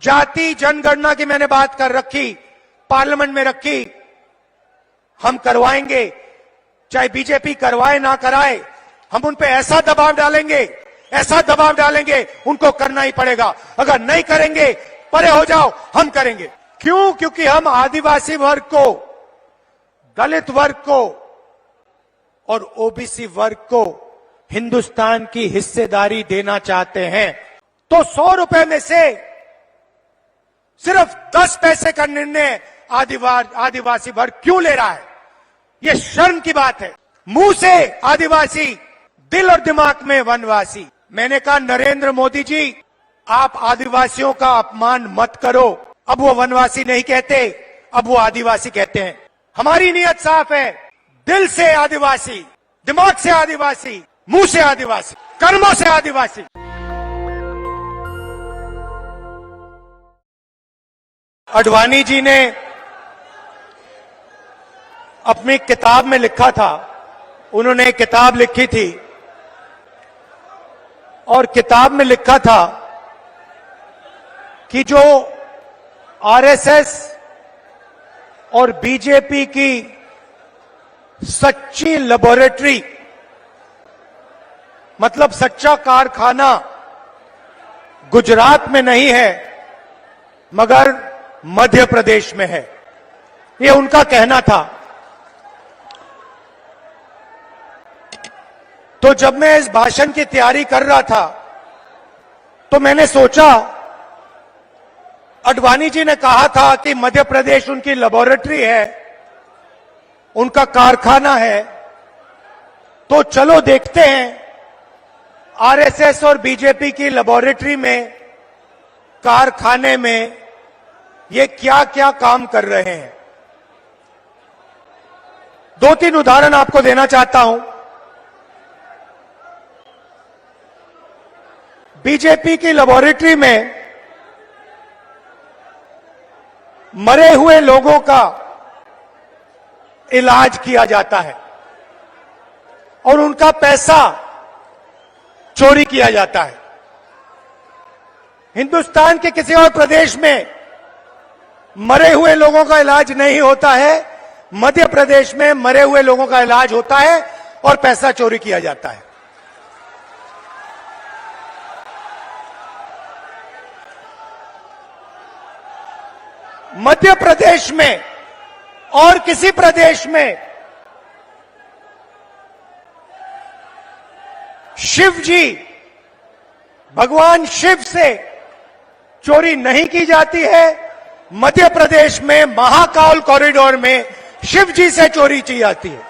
जाति जनगणना की मैंने बात कर रखी, पार्लियामेंट में रखी, हम करवाएंगे, चाहे बीजेपी करवाए ना कराए, हम उन पे ऐसा दबाव डालेंगे, उनको करना ही पड़ेगा। अगर नहीं करेंगे, परे हो जाओ, हम करेंगे। क्यों? क्योंकि हम आदिवासी वर्ग को, दलित वर्ग को और ओबीसी वर्ग को हिंदुस्तान की हिस्सेदारी देना चाहते हैं। तो 100 रुपए में से सिर्फ 10 पैसे का निर्णय आदिवासी वर्ग क्यों ले रहा है? ये शर्म की बात है। मुंह से आदिवासी, दिल और दिमाग में वनवासी। मैंने कहा, नरेंद्र मोदी जी, आप आदिवासियों का अपमान मत करो। अब वो वनवासी नहीं कहते, अब वो आदिवासी कहते हैं। हमारी नीयत साफ है, दिल से आदिवासी, दिमाग से आदिवासी, मुंह से आदिवासी, कर्मों से आदिवासी। आडवाणी जी ने अपनी किताब में लिखा था, उन्होंने एक किताब लिखी थी और किताब में लिखा था कि जो आरएसएस और बीजेपी की सच्ची लेबोरेटरी, मतलब सच्चा कारखाना गुजरात में नहीं है मगर मध्य प्रदेश में है। ये उनका कहना था। तो जब मैं इस भाषण की तैयारी कर रहा था तो मैंने सोचा, आडवाणी जी ने कहा था कि मध्य प्रदेश उनकी लेबोरेटरी है, उनका कारखाना है, तो चलो देखते हैं आरएसएस और बीजेपी की लेबोरेटरी में, कारखाने में ये क्या क्या काम कर रहे हैं। 2-3 उदाहरण आपको देना चाहता हूं। बीजेपी की लेबोरेटरी में मरे हुए लोगों का इलाज किया जाता है और उनका पैसा चोरी किया जाता है। हिंदुस्तान के किसी और प्रदेश में मरे हुए लोगों का इलाज नहीं होता है, मध्य प्रदेश में मरे हुए लोगों का इलाज होता है और पैसा चोरी किया जाता है। मध्य प्रदेश में और किसी प्रदेश में शिव जी, भगवान शिव से चोरी नहीं की जाती है। मध्य प्रदेश में महाकाल कॉरिडोर में शिव जी से चोरी की जाती है।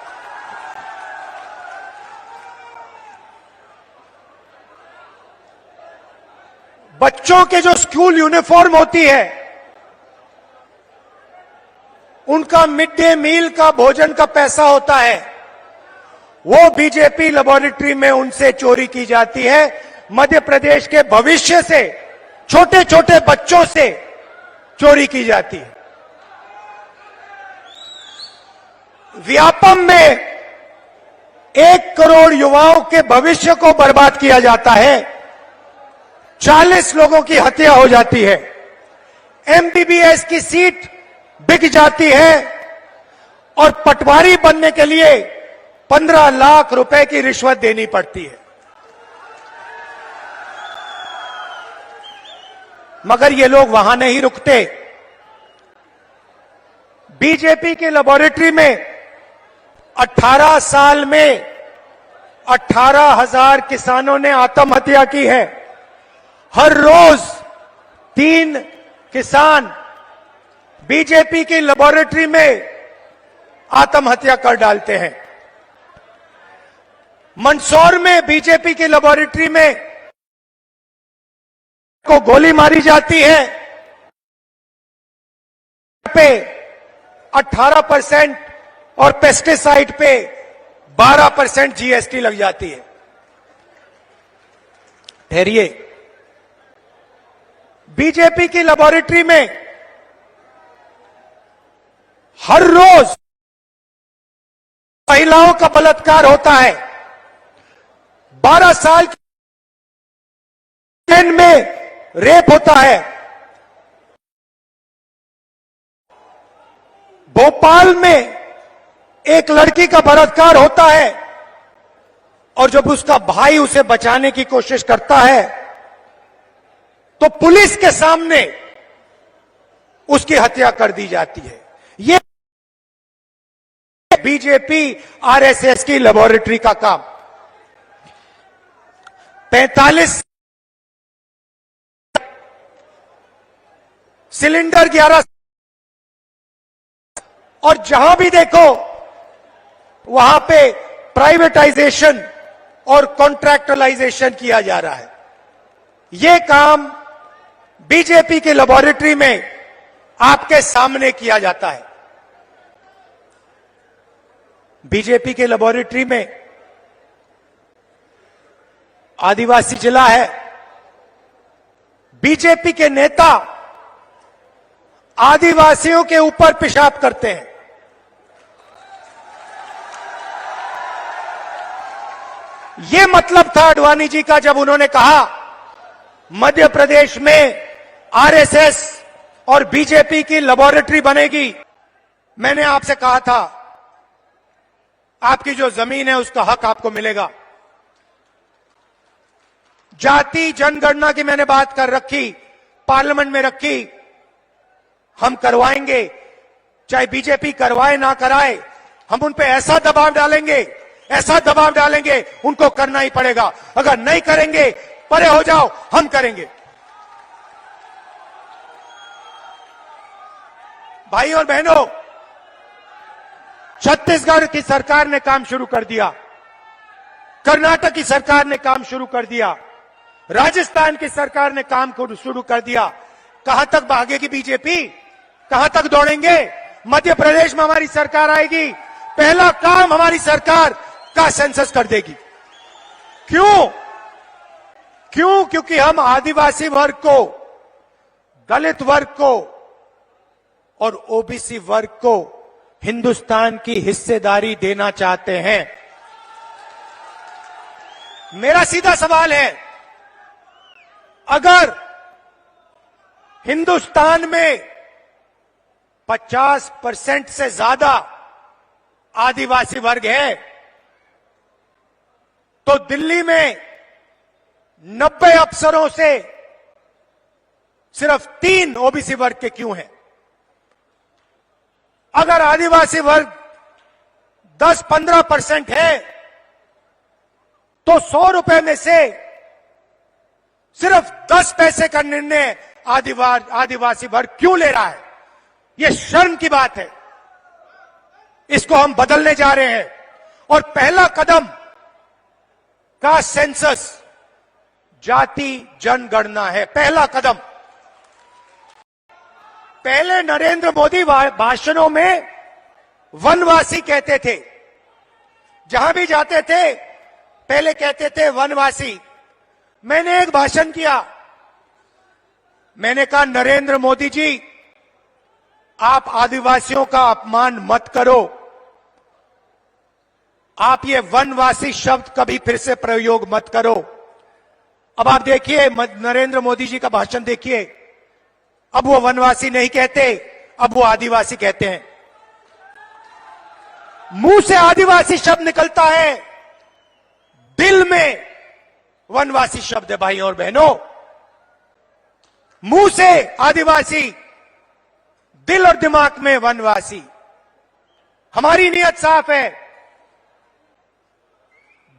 बच्चों के जो स्कूल यूनिफॉर्म होती है, उनका मिड डे मील का भोजन का पैसा होता है, वो बीजेपी लेबोरेटरी में उनसे चोरी की जाती है। मध्य प्रदेश के भविष्य से, छोटे छोटे बच्चों से चोरी की जाती है। व्यापम में 1 करोड़ युवाओं के भविष्य को बर्बाद किया जाता है। 40 लोगों की हत्या हो जाती है। एमबीबीएस की सीट बिक जाती है और पटवारी बनने के लिए 15 लाख रुपए की रिश्वत देनी पड़ती है। मगर ये लोग वहां नहीं रुकते। बीजेपी की लेबोरेटरी में 18 साल में 18,000 किसानों ने आत्महत्या की है। हर रोज 3 किसान बीजेपी की लेबोरेटरी में आत्महत्या कर डालते हैं। मंदसौर में बीजेपी की लेबोरेटरी में को गोली मारी जाती है, पे 18% और पेस्टिसाइड पे 12% जीएसटी लग जाती है। ठहरिए, बीजेपी की लेबोरेटरी में हर रोज महिलाओं का बलात्कार होता है। 12 साल में रेप होता है। भोपाल में एक लड़की का बलात्कार होता है और जब उसका भाई उसे बचाने की कोशिश करता है तो पुलिस के सामने उसकी हत्या कर दी जाती है। ये बीजेपी आरएसएस की लेबोरेटरी का काम। 45 सिलेंडर 11 और जहां भी देखो वहां पे प्राइवेटाइजेशन और कॉन्ट्रैक्टलाइजेशन किया जा रहा है। यह काम बीजेपी की लेबोरेटरी में आपके सामने किया जाता है। बीजेपी के लेबोरेटरी में आदिवासी जिला है। बीजेपी के नेता आदिवासियों के ऊपर पेशाब करते हैं। यह मतलब था आडवाणी जी का जब उन्होंने कहा मध्य प्रदेश में आरएसएस और बीजेपी की लेबोरेटरी बनेगी। मैंने आपसे कहा था आपकी जो जमीन है उसका हक आपको मिलेगा। जाति जनगणना की मैंने बात कर रखी, पार्लियामेंट में रखी। हम करवाएंगे, चाहे बीजेपी करवाए ना कराए, हम उन पे ऐसा दबाव डालेंगे उनको करना ही पड़ेगा। अगर नहीं करेंगे परे हो जाओ, हम करेंगे। भाई और बहनों, छत्तीसगढ़ की सरकार ने काम शुरू कर दिया, कर्नाटक की सरकार ने काम शुरू कर दिया, राजस्थान की सरकार ने काम शुरू कर दिया। कहां तक भागेगी बीजेपी? कहां तक दौड़ेंगे? मध्य प्रदेश में हमारी सरकार आएगी, पहला काम हमारी सरकार का सेंसस कर देगी। क्यों? क्योंकि हम आदिवासी वर्ग को, दलित वर्ग को और ओबीसी वर्ग को हिंदुस्तान की हिस्सेदारी देना चाहते हैं। मेरा सीधा सवाल है, अगर हिंदुस्तान में 50% से ज्यादा आदिवासी वर्ग है तो दिल्ली में 90 अफसरों से सिर्फ 3 ओबीसी वर्ग के क्यों हैं? अगर आदिवासी वर्ग 10-15% है तो 100 रुपए में से सिर्फ 10 पैसे का निर्णय आदिवासी वर्ग क्यों ले रहा है? यह शर्म की बात है। इसको हम बदलने जा रहे हैं और पहला कदम का सेंसस जाति जनगणना है। पहला कदम। पहले नरेंद्र मोदी भाषणों में वनवासी कहते थे, जहां भी जाते थे पहले कहते थे वनवासी। मैंने एक भाषण किया, मैंने कहा नरेंद्र मोदी जी, आप आदिवासियों का अपमान मत करो। आप ये वनवासी शब्द कभी फिर से प्रयोग मत करो। अब आप देखिए नरेंद्र मोदी जी का भाषण देखिए, अब वो वनवासी नहीं कहते, अब वो आदिवासी कहते हैं। मुंह से आदिवासी शब्द निकलता है, दिल में वनवासी शब्द है। भाई और बहनों, मुंह से आदिवासी, दिल और दिमाग में वनवासी। हमारी नीयत साफ है,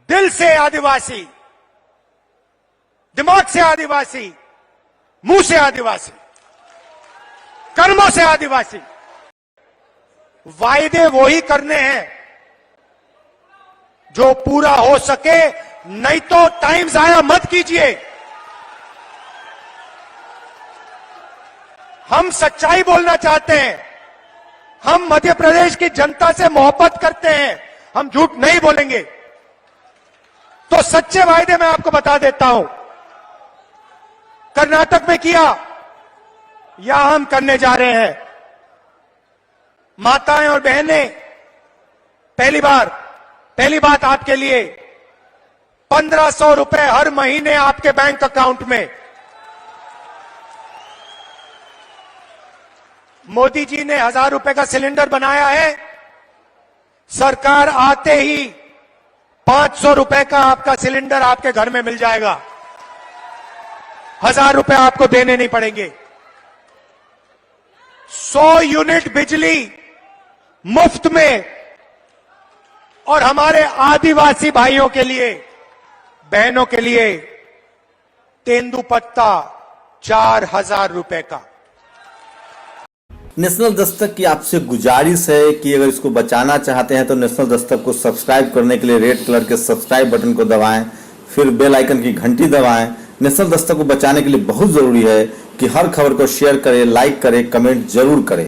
दिल से आदिवासी, दिमाग से आदिवासी, मुंह से आदिवासी, कर्मों से आदिवासी। वायदे वो ही करने हैं जो पूरा हो सके, नहीं तो टाइम जाया मत कीजिए। हम सच्चाई बोलना चाहते हैं, हम मध्य प्रदेश की जनता से मोहब्बत करते हैं, हम झूठ नहीं बोलेंगे। तो सच्चे वायदे मैं आपको बता देता हूं, कर्नाटक में किया, यहां हम करने जा रहे हैं। माताएं और बहनें, पहली बात आपके लिए, 1500 रुपए हर महीने आपके बैंक अकाउंट में। मोदी जी ने 1000 रुपए का सिलेंडर बनाया है, सरकार आते ही 500 रुपए का आपका सिलेंडर आपके घर में मिल जाएगा। 1000 रुपए आपको देने नहीं पड़ेंगे। 100 यूनिट बिजली मुफ्त में, और हमारे आदिवासी भाइयों के लिए, बहनों के लिए तेंदुपत्ता 4000 रुपए का। नेशनल दस्तक की आपसे गुजारिश है कि अगर इसको बचाना चाहते हैं तो नेशनल दस्तक को सब्सक्राइब करने के लिए रेड कलर के सब्सक्राइब बटन को दबाएं, फिर बेल आइकन की घंटी दबाएं। नेशनल दस्तक को बचाने के लिए बहुत जरूरी है कि हर खबर को शेयर करें, लाइक करें, कमेंट जरूर करें।